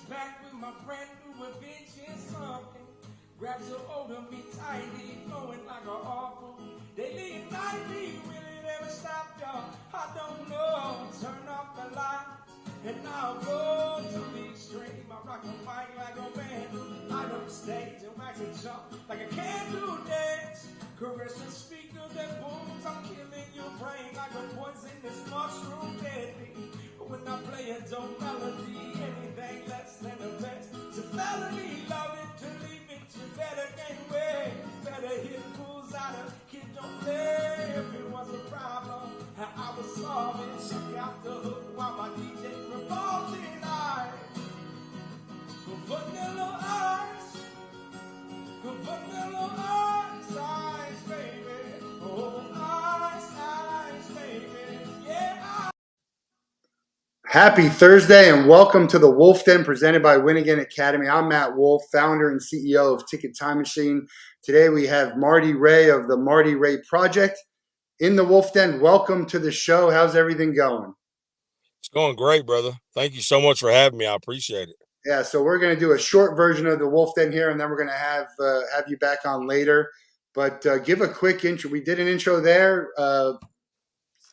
back with my brand new invention, something grabs a hold of me tightly, flowing like an awful daily and nightly. Will it ever stop, y'all? I don't know. Turn off the lights and I'll go to the extreme. I rock a mic like a band, I don't stage and wax and jump like a can-do dance. Caress the speaker that booms, I'm killing your brain like a poisonous mushroom deadly. When I play a dope melody, anything less than the best. It's a felony, love it to leave it, you better gain weight. Better hit fools out of kid, don't play. If it was a problem, how I was solving. Check out the hook while my DJ revolves in eyes. Vanilla ice, vanilla ice, baby. Oh, ice, baby. Yeah. Happy Thursday and welcome to the Wolff Den presented by Win Again Academy. I'm Matt Wolff, founder and CEO of Ticket Time Machine. Today we have Marty Ray of the Marty Ray Project in the Wolff Den. Welcome to the show. How's everything going? It's going great, brother. Thank you so much for having me. I appreciate it. Yeah, so we're going to do a short version of the Wolff Den here, and then we're going to have you back on later. But give a quick intro. We did an intro there.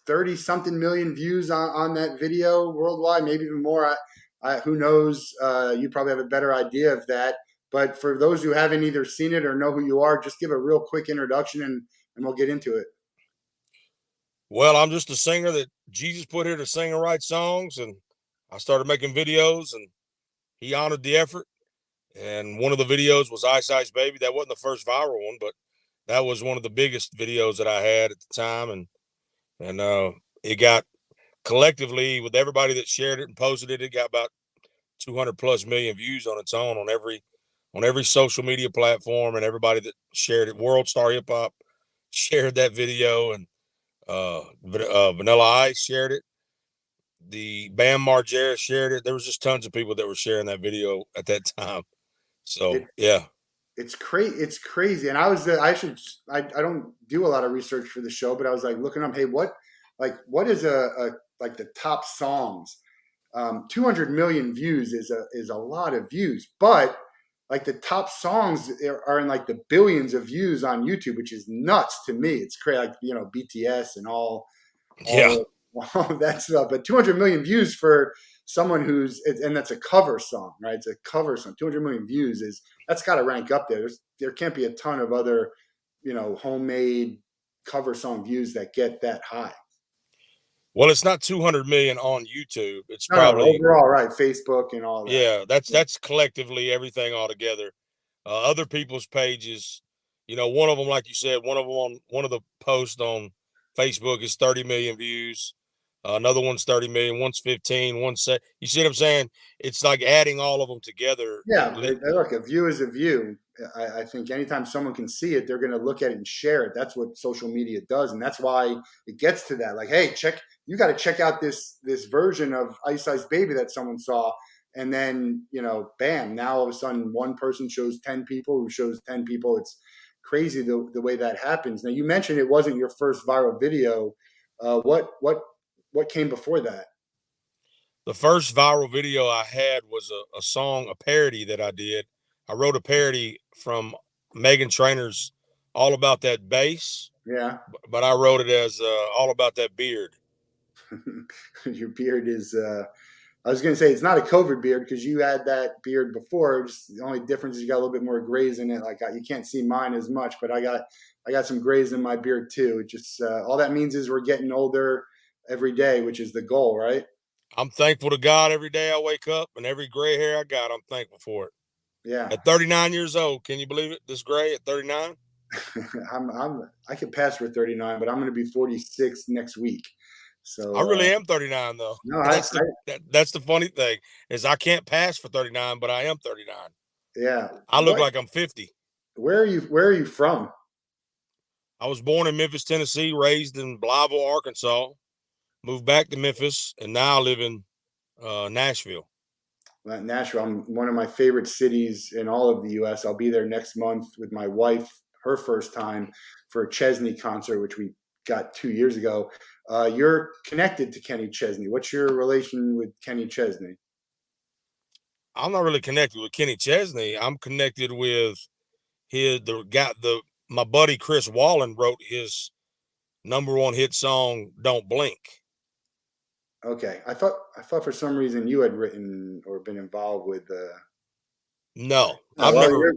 30-something million views on that video worldwide, maybe even more. Who knows? You probably have a better idea of that. But for those who haven't either seen it or know who you are, just give a real quick introduction and we'll get into it. Well, I'm just a singer that Jesus put here to sing and write songs, and I started making videos, and he honored the effort. And one of the videos was Ice Ice Baby. That wasn't the first viral one, but that was one of the biggest videos that I had at the time. And it got collectively, with everybody that shared it and posted it, it got about 200 plus million views on its own on every social media platform, and everybody that shared it. World Star Hip Hop shared that video, and Vanilla Ice shared it. The Bam Margera shared it. There was just tons of people that were sharing that video at that time. So yeah. It's crazy. It's crazy. And I don't do a lot of research for the show, but I was like looking up, hey, what is like the top songs? 200 million views is a lot of views, but like the top songs are in like the billions of views on YouTube, which is nuts to me. It's crazy, like, BTS and all that stuff. But 200 million views for someone and that's a cover song, right? It's a cover song. 200 million views that's got to rank up there. There can't be a ton of other, homemade cover song views that get that high. Well, it's not 200 million on YouTube. It's probably overall, right? Facebook and all that. Yeah, that's collectively everything all together. Other people's pages, one of them, like you said, one of the posts on Facebook is 30 million views. Another one's 30 million, one's 15, you see what I'm saying? It's like adding all of them together. Yeah, look, a view is a view. I think anytime someone can see it, they're going to look at it and share it. That's what social media does, and that's why it gets to that. Like, hey, you got to check out this version of Ice Ice Baby that someone saw, and then bam! Now all of a sudden, one person shows 10 people, who shows 10 people. It's crazy the way that happens. Now, you mentioned it wasn't your first viral video. What came before that? The first viral video I had was a song, a parody that I did. I wrote a parody from Meghan Trainor's All About That Bass. Yeah. But I wrote it as All About That Beard. Your beard is, I was going to say, it's not a COVID beard because you had that beard before. Just the only difference is you got a little bit more grays in it. Like, you can't see mine as much, but I got some grays in my beard too. It just, all that means is we're getting older every day, which is the goal, right? I'm thankful to God every day I wake up, and every gray hair I got, I'm thankful for it. Yeah. At 39 years old, can you believe it? This gray at 39? I could pass for 39, but I'm going to be 46 next week. So I really am 39 though. No, that's the funny thing is I can't pass for 39, but I am 39. Yeah. I look like I'm 50. Where are you from? I was born in Memphis, Tennessee, raised in Blytheville, Arkansas, moved back to Memphis, and now I live in Nashville. Nashville, one of my favorite cities in all of the U.S. I'll be there next month with my wife, her first time, for a Chesney concert, which we got 2 years ago. You're connected to Kenny Chesney. What's your relation with Kenny Chesney? I'm not really connected with Kenny Chesney. I'm connected with my buddy Chris Wallen wrote his #1 hit song "Don't Blink." Okay, I thought for some reason you had written or been involved with. No, No, I've well, never.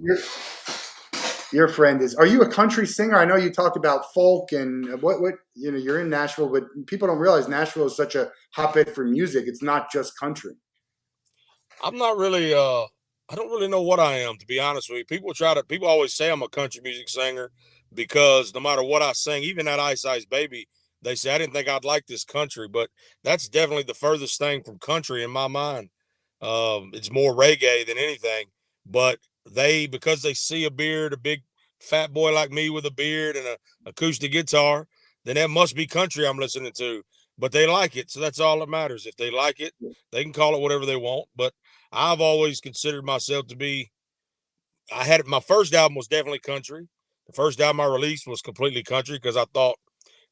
your friend is. Are you a country singer? I know you talked about folk and what you're in Nashville, but people don't realize Nashville is such a hotbed for music. It's not just country. I'm not really. I don't really know what I am, to be honest with you. People always say I'm a country music singer because no matter what I sing, even that Ice Ice Baby, they say I didn't think I'd like this country, but that's definitely the furthest thing from country in my mind. It's more reggae than anything, but because they see a beard, a big fat boy like me with a beard and a acoustic guitar, then that must be country I'm listening to. But they like it, so that's all that matters. If they like it, they can call it whatever they want. But I've always considered myself to be. My first album was definitely country. The first album I released was completely country because I thought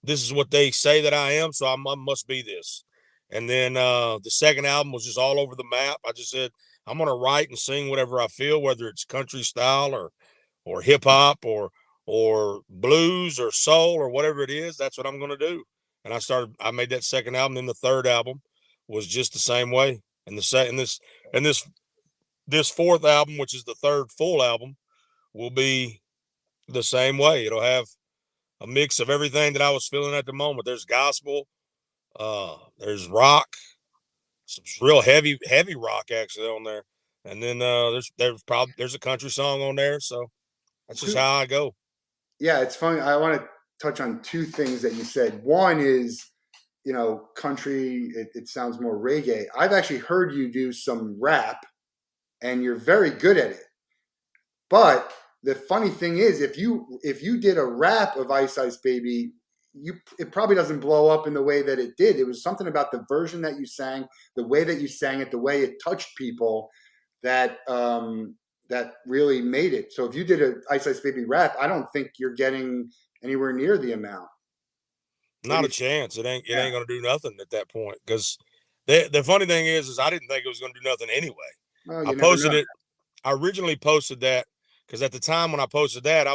this is what they say that I am, so I must be this. And then the second album was just all over the map. I just said I'm gonna write and sing whatever I feel, whether it's country style or hip hop or blues or soul or whatever it is. That's what I'm gonna do. And I made that second album. Then the third album was just the same way. And this fourth album, which is the third full album, will be the same way. It'll have a mix of everything that I was feeling at the moment. There's gospel, there's rock, some real heavy rock actually on there, and then there's a country song on there. So that's just how I go. Yeah, it's funny. I want to touch on two things that you said. One is, country. It sounds more reggae. I've actually heard you do some rap, and you're very good at it. But the funny thing is, if you did a rap of Ice Ice Baby, it probably doesn't blow up in the way that it did. It was something about the version that you sang, the way that you sang it, the way it touched people that that really made it. So if you did a Ice Ice Baby rap, I don't think you're getting anywhere near the amount. Not a chance. It ain't gonna do nothing at that point because the funny thing is I didn't think it was gonna do nothing anyway. Well, I you never posted know. it. I originally posted that because at the time when I posted that,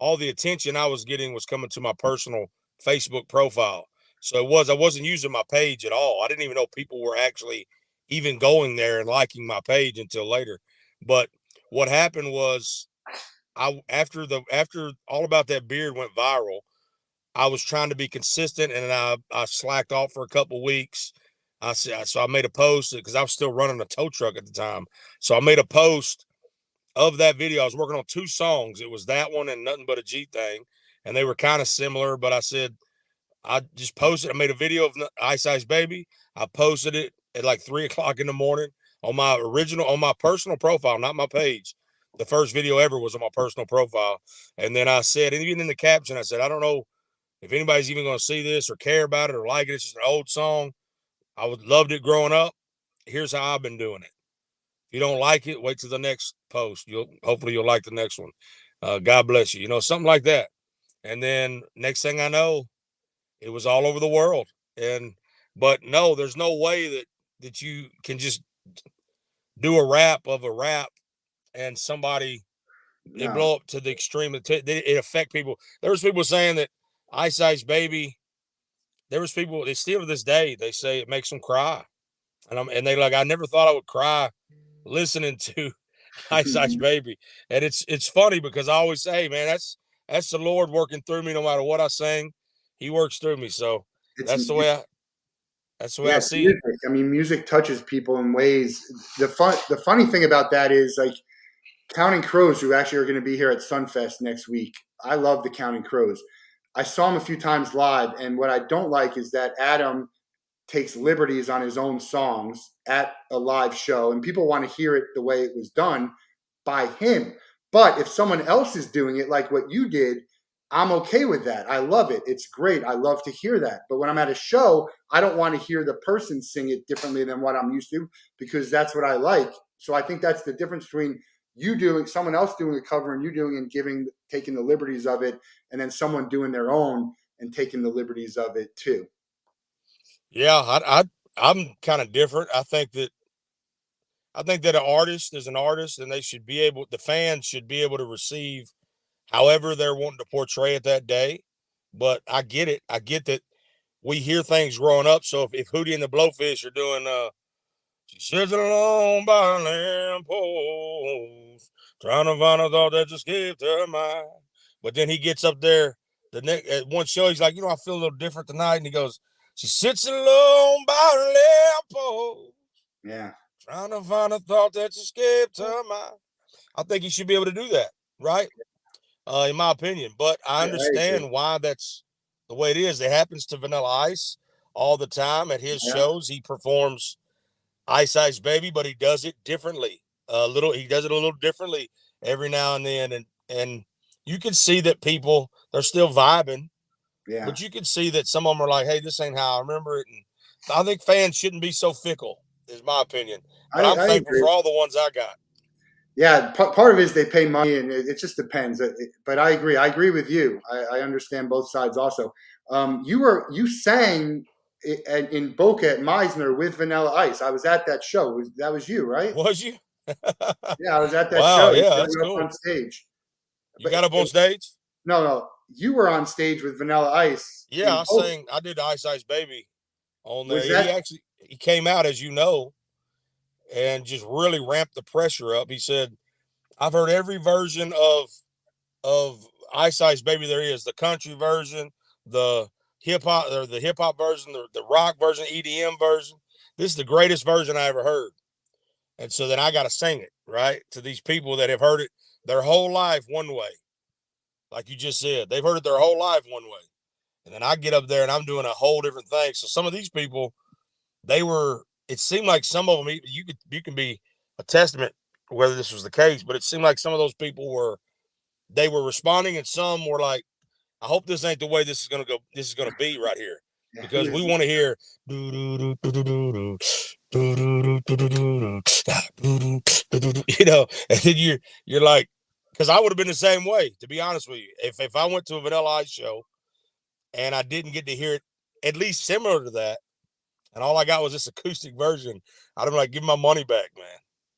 all the attention I was getting was coming to my personal Facebook profile. So I wasn't using my page at all. I didn't even know people were actually even going there and liking my page until later. But what happened was after All About That Beard went viral, I was trying to be consistent and I slacked off for a couple weeks. So I made a post because I was still running a tow truck at the time. So I made a post of that video. I was working on 2 songs. It was that one and Nothing But a G Thing. And they were kind of similar, but I said, I just posted, I made a video of Ice Ice Baby. I posted it at like 3:00 in the morning on my personal profile, not my page. The first video ever was on my personal profile. And then I said, and even in the caption, I said, I don't know if anybody's even going to see this or care about it or like it. It's just an old song. Loved it growing up. Here's how I've been doing it. If you don't like it, wait till the next post. Hopefully you'll like the next one. God bless you. Something like that. And then next thing I know, it was all over the world. But no, there's no way that you can just do a rap of a rap and it No. blow up to the extreme. It affect people. There was people saying that Ice Ice Baby. There was people. They still to this day they say it makes them cry, and they like I never thought I would cry listening to Ice Ice Baby. And it's funny because I always say, man, that's the Lord working through me no matter what I sing. He works through me. So It's that's the way I it's see it. music. I mean, music touches people in ways. The funny thing about that is like Counting Crows, who actually are going to be here at Sunfest next week. I love the Counting Crows. I saw him a few times live, and what I don't like is that Adam takes liberties on his own songs at a live show, and people want to hear it the way it was done by him. But if someone else is doing it like what you did, I'm okay with that. I love it. It's great. I love to hear that. But when I'm at a show, I don't want to hear the person sing it differently than what I'm used to because that's what I like. So I think that's the difference between you doing someone else doing a cover and you doing and taking the liberties of it, and then someone doing their own and taking the liberties of it too. Yeah, I'm kind of different. I think that I think that an artist is an artist, and the fans should be able to receive however they're wanting to portray it that day. But I get it. I get that we hear things growing up. So if Hootie and the Blowfish are doing, she sits alone by a lamppost, trying to find a thought that just escaped her mind. But then he gets up there at one show, he's like, I feel a little different tonight. And he goes, she sits alone by a lamppost. Yeah. Trying to find a thought that escaped her mind. I think he should be able to do that, right? In my opinion. But I understand why that's the way it is. It happens to Vanilla Ice all the time at his shows. He performs Ice Ice Baby, but he does it differently. He does it a little differently every now and then. And you can see that people, they're still vibing. Yeah. But you can see that some of them are like, hey, this ain't how I remember it. And I think fans shouldn't be so fickle, is my opinion. But I'm thankful for all the ones I got. Yeah, part of it is they pay money, and it just depends. But I agree. I agree with you. I understand both sides also. You sang in Boca at Meisner with Vanilla Ice. I was at that show. That was you, right? Was you? Yeah, I was at that show. Yeah, that's cool. On stage. You got up on stage? No. You were on stage with Vanilla Ice. Yeah, I did Ice Ice Baby on there. He came out, as you know, and just really ramped the pressure up. He said, I've heard every version of Ice Ice Baby there is, the country version, the hip hop version, the rock version, EDM version. This is the greatest version I ever heard. And so then I got to sing it, right, to these people that have heard it their whole life one way. Like you just said, they've heard it their whole life one way. And then I get up there and I'm doing a whole different thing. So some of these people, it seemed like some of them, you can be a testament whether this was the case, but it seemed like some of those people were responding, and some were like, I hope this ain't the way this is going to go. This is going to be right here, because we want to hear, and then you're like, because I would have been the same way, to be honest with you. If I went to a Vanilla Ice show and I didn't get to hear it at least similar to that, and all I got was this acoustic version, I'd be like, give my money back, man.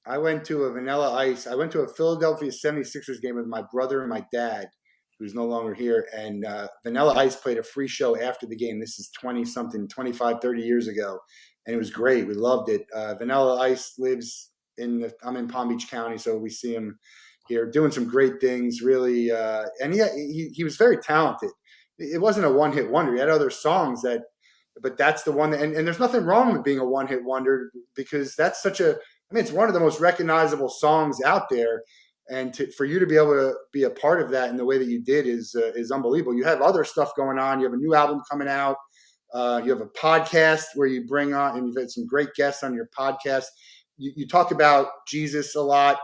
I went to a Philadelphia 76ers game with my brother and my dad, who's no longer here. And Vanilla Ice played a free show after the game. This is 25, 30 years ago. And it was great. We loved it. Vanilla Ice lives I'm in Palm Beach County, so we see him here doing some great things, really. And he was very talented. It wasn't a one-hit wonder. He had other songs but that's the one. And there's nothing wrong with being a one-hit wonder, because that's it's one of the most recognizable songs out there. And for you to be able to be a part of that in the way that you did is unbelievable. You have other stuff going on. You have a new album coming out. You have a podcast where you bring on, and you've had some great guests on your podcast. You talk about Jesus a lot.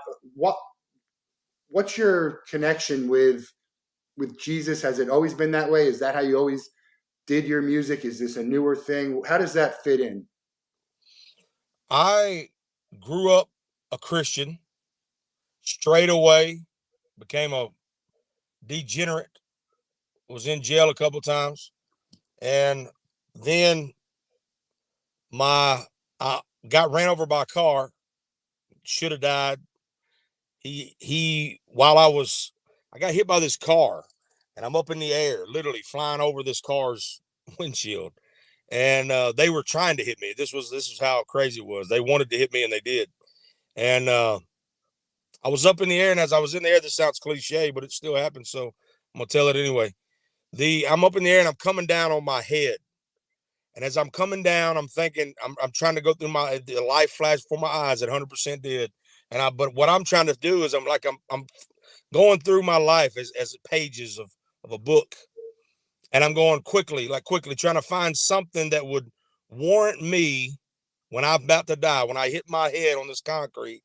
What's your connection with Jesus? Has it always been that way? Is that how you always did your music? Is this a newer thing? How does that fit in? I grew up a Christian, straight away, became a degenerate, was in jail a couple times, and then I got ran over by a car, should have died. I got hit by this car, and I'm up in the air, literally flying over this car's windshield. And they were trying to hit me. This is how crazy it was. They wanted to hit me, and they did. And I was up in the air, and as I was in the air, this sounds cliche, but it still happened, so I'm gonna tell it anyway. I'm up in the air, and I'm coming down on my head. And as I'm coming down, I'm thinking, I'm trying to go through the life flash before my eyes. It 100% did. But what I'm trying to do is I'm going through my life as pages of a book. And I'm going quickly trying to find something that would warrant me when I'm about to die, when I hit my head on this concrete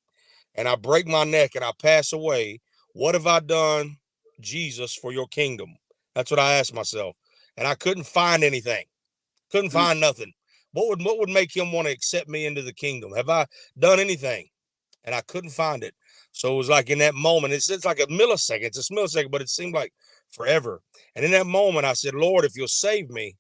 and I break my neck and I pass away. What have I done, Jesus, for your kingdom? That's what I asked myself. And I couldn't find anything. Couldn't find nothing. What would make him want to accept me into the kingdom? Have I done anything? And I couldn't find it. So it was like in that moment, it's like a millisecond. It's a millisecond, but it seemed like forever. And in that moment, I said, Lord, if you'll save me,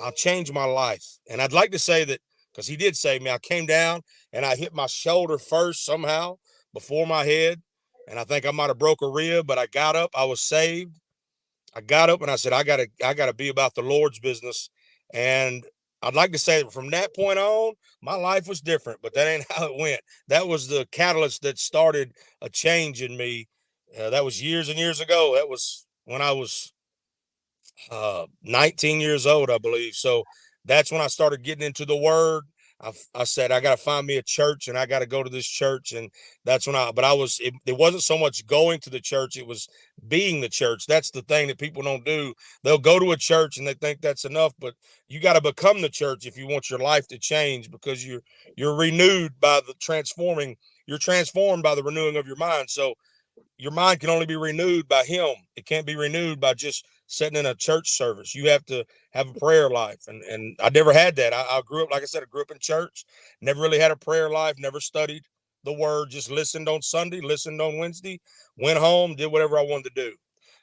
I'll change my life. And I'd like to say that because he did save me. I came down and I hit my shoulder first somehow before my head. And I think I might have broke a rib, but I got up. I was saved. I got up and I said, I gotta be about the Lord's business. And I'd like to say that from that point on, my life was different, but that ain't how it went. That was the catalyst that started a change in me. That was years and years ago. That was when I was 19 years old, I believe. So that's when I started getting into the word. I said, I got to find me a church and I got to go to this church. And that's when it wasn't so much going to the church. It was being the church. That's the thing that people don't do. They'll go to a church and they think that's enough, but you got to become the church if you want your life to change, because you're renewed by you're transformed by the renewing of your mind. So your mind can only be renewed by him. It can't be renewed by just sitting in a church service. You have to have a prayer life. And I never had that. I grew up, like I said, I grew up in church, never really had a prayer life, never studied the word, just listened on Sunday, listened on Wednesday, went home, did whatever I wanted to do.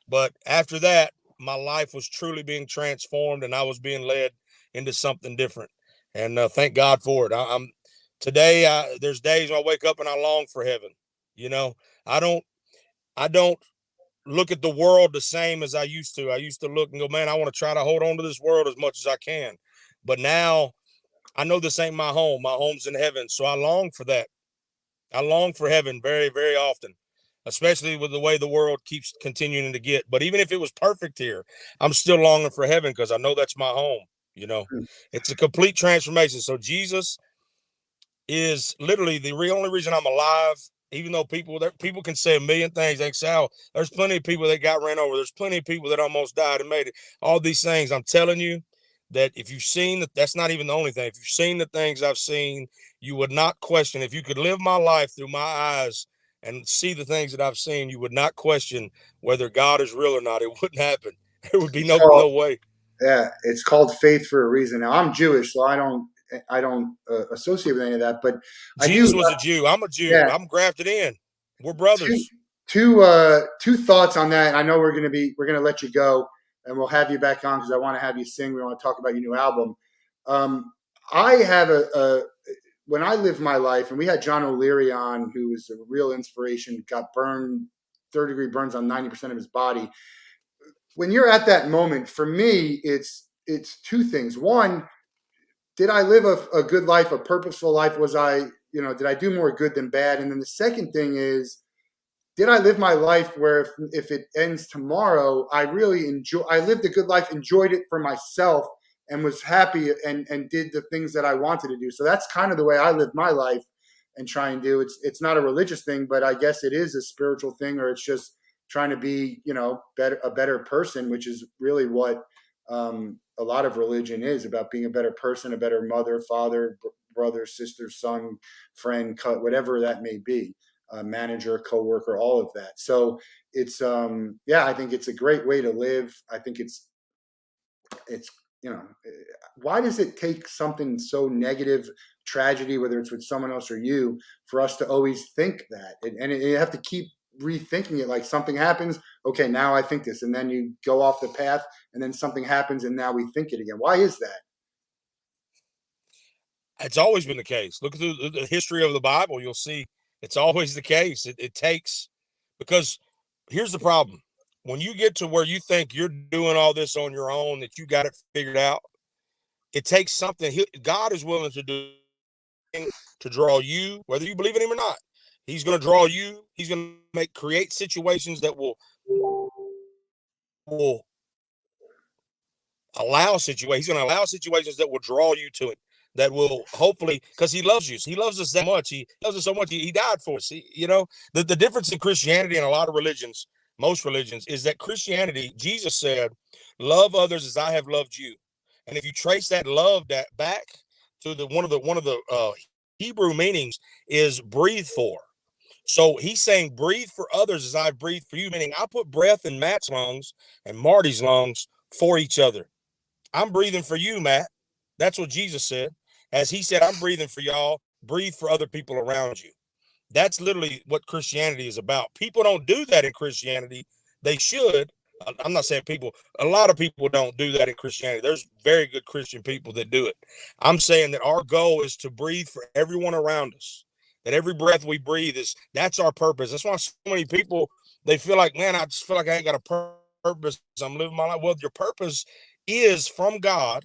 But after that, my life was truly being transformed and I was being led into something different. And thank God for it. There's days when I wake up and I long for heaven. You know, I don't look at the world the same as I used to. I used to look and go, man, I want to try to hold on to this world as much as I can. But now I know this ain't my home. My home's in heaven. So I long for that. I long for heaven very, very often, especially with the way the world keeps continuing to get. But even if it was perfect here, I'm still longing for heaven because I know that's my home. You know, it's a complete transformation. So Jesus is literally the only reason I'm alive. Even though people can say a million things, they say, oh, there's plenty of people that got ran over. There's plenty of people that almost died and made it. All these things. I'm telling you that if you've seen that, that's not even the only thing. If you've seen the things I've seen, you would not question. If you could live my life through my eyes and see the things that I've seen, you would not question whether God is real or not. It wouldn't happen. There would be no way. Yeah, it's called faith for a reason. Now I'm Jewish, so I don't associate with any of that. But Jesus was a Jew. I'm a Jew. Yeah. I'm grafted in. We're brothers. Two thoughts on that. I know we're gonna let you go, and we'll have you back on because I want to have you sing. We want to talk about your new album. I have when I lived my life, and we had John O'Leary on, who was a real inspiration. Got burned, 3rd-degree burns on 90% of his body. When you're at that moment, for me, it's two things. One, did I live a good life, a purposeful life? Did I do more good than bad? And then the second thing is, did I live my life where if it ends tomorrow, I lived a good life, enjoyed it for myself, and was happy and did the things that I wanted to do. So that's kind of the way I live my life and try and do. It's not a religious thing, but I guess it is a spiritual thing, or it's just trying to be, a better person, which is really what a lot of religion is about, being a better person, a better mother, father, brother, sister, son, friend, whatever that may be, manager, coworker, all of that. So it's, I think it's a great way to live. I think it's, why does it take something so negative, tragedy, whether it's with someone else or you, for us to always think that? And you have to keep rethinking it. Like something happens, okay, now I think this, and then you go off the path, and then something happens, and now we think it again. Why is that? It's always been the case. Look through the history of the Bible, you'll see it's always the case. It takes, because here's the problem. When you get to where you think you're doing all this on your own, that you got it figured out, it takes something. God is willing to do to draw you, whether you believe in him or not. He's going to draw you. He's going to create situations that will allow situations. He's going to allow situations that will draw you to it, that will hopefully, because he loves you. He loves us that much. He loves us so much. He died for us. The difference in Christianity and a lot of religions, most religions, is that Christianity, Jesus said, love others as I have loved you. And if you trace that love back to one of the Hebrew meanings is breathe for. So he's saying, breathe for others as I breathe for you, meaning I put breath in Matt's lungs and Marty's lungs for each other. I'm breathing for you, Matt. That's what Jesus said. As he said, I'm breathing for y'all, breathe for other people around you. That's literally what Christianity is about. People don't do that in Christianity. They should. I'm not saying people, a lot of people don't do that in Christianity. There's very good Christian people that do it. I'm saying that our goal is to breathe for everyone around us. That every breath we breathe that's our purpose. That's why so many people, they feel like, man, I just feel like I ain't got a purpose. I'm living my life. Well, your purpose is from God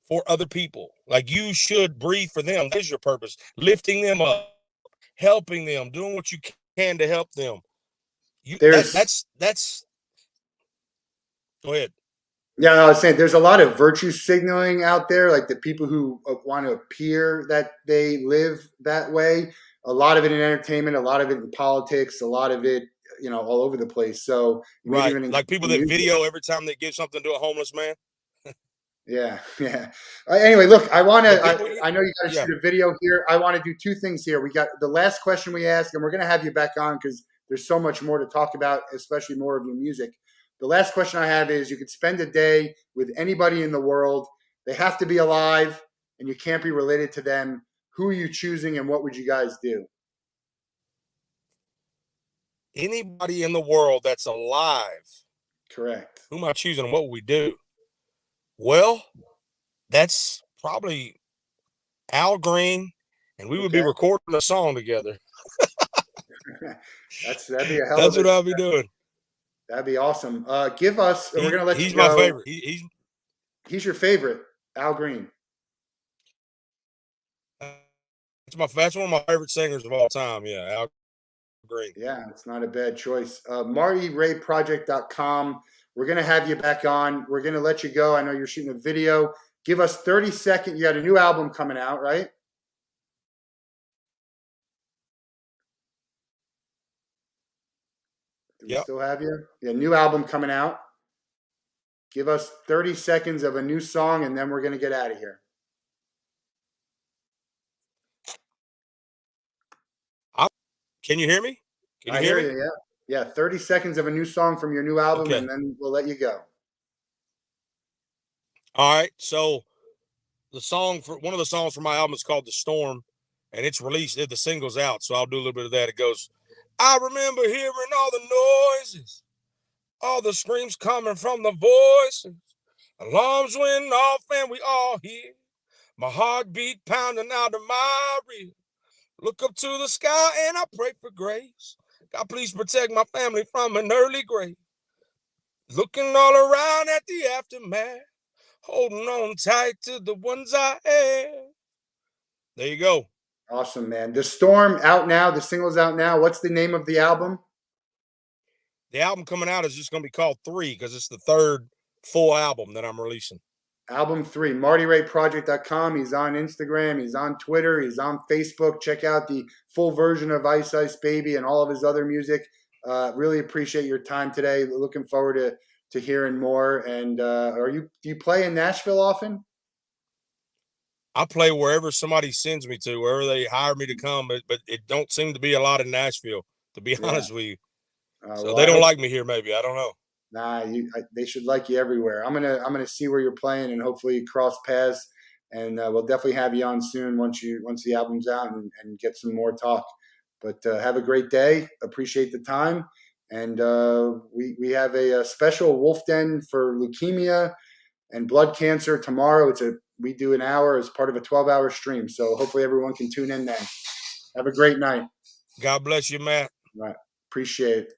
for other people. Like, you should breathe for them. That is your purpose. Lifting them up, helping them, doing what you can to help them. That's go ahead. Yeah, I was saying there's a lot of virtue signaling out there, like the people who want to appear that they live that way. A lot of it in entertainment, a lot of it in politics, a lot of it, all over the place. So maybe Right, even like people that video every time they give something to a homeless man. Yeah, yeah. Anyway, look, I know you got to yeah. shoot a video here. I want to do two things here. We got the last question we asked, and we're going to have you back on because there's so much more to talk about, especially more of your music. The last question I have is: you could spend a day with anybody in the world. They have to be alive, and you can't be related to them. Who are you choosing, and what would you guys do? Anybody in the world that's alive. Correct. Who am I choosing, and what would we do? Well, that's probably Al Green, and we would be recording a song together. That'd be a hell That's of what I'll be doing. That'd be awesome. Give us. We're gonna let you He's go. my favorite. He's your favorite, Al Green. That's one of my favorite singers of all time. Yeah, Al Green. Yeah, it's not a bad choice. MartyRayProject.com. We're going to have you back on. We're going to let you go. I know you're shooting a video. Give us 30 seconds. You got a new album coming out, right? Do we still have you? Yeah, new album coming out. Give us 30 seconds of a new song, and then we're going to get out of here. Can you hear me? Can you hear me? You, yeah. 30 seconds of a new song from your new album, and then we'll let you go. All right. So one of the songs from my album is called The Storm, and it's released. The single's out, so I'll do a little bit of that. It goes, I remember hearing all the noises, all the screams coming from the voices. Alarms went off and we all hear my heartbeat pounding out of my rear. Look up to the sky and I pray for grace. God, please protect my family from an early grave. Looking all around at the aftermath, holding on tight to the ones I have. There you go. Awesome, man. The Storm out now. The single's out now. What's the name of the album? The album coming out is just going to be called 3 because it's the third full album that I'm releasing. Album 3, MartyRayProject.com. He's on Instagram. He's on Twitter. He's on Facebook. Check out the full version of Ice Ice Baby and all of his other music. Really appreciate your time today. Looking forward to hearing more. And do you play in Nashville often? I play wherever somebody sends me to, wherever they hire me to come, but it don't seem to be a lot in Nashville, to be honest with you. So they don't like me here, maybe. I don't know. Nah, they should like you everywhere. I'm gonna see where you're playing and hopefully cross paths. And we'll definitely have you on soon once the album's out and get some more talk. But have a great day. Appreciate the time. And we have a special Wolff Den for leukemia and blood cancer tomorrow. We do an hour as part of a 12-hour stream. So hopefully everyone can tune in then. Have a great night. God bless you, Matt. All right. Appreciate it.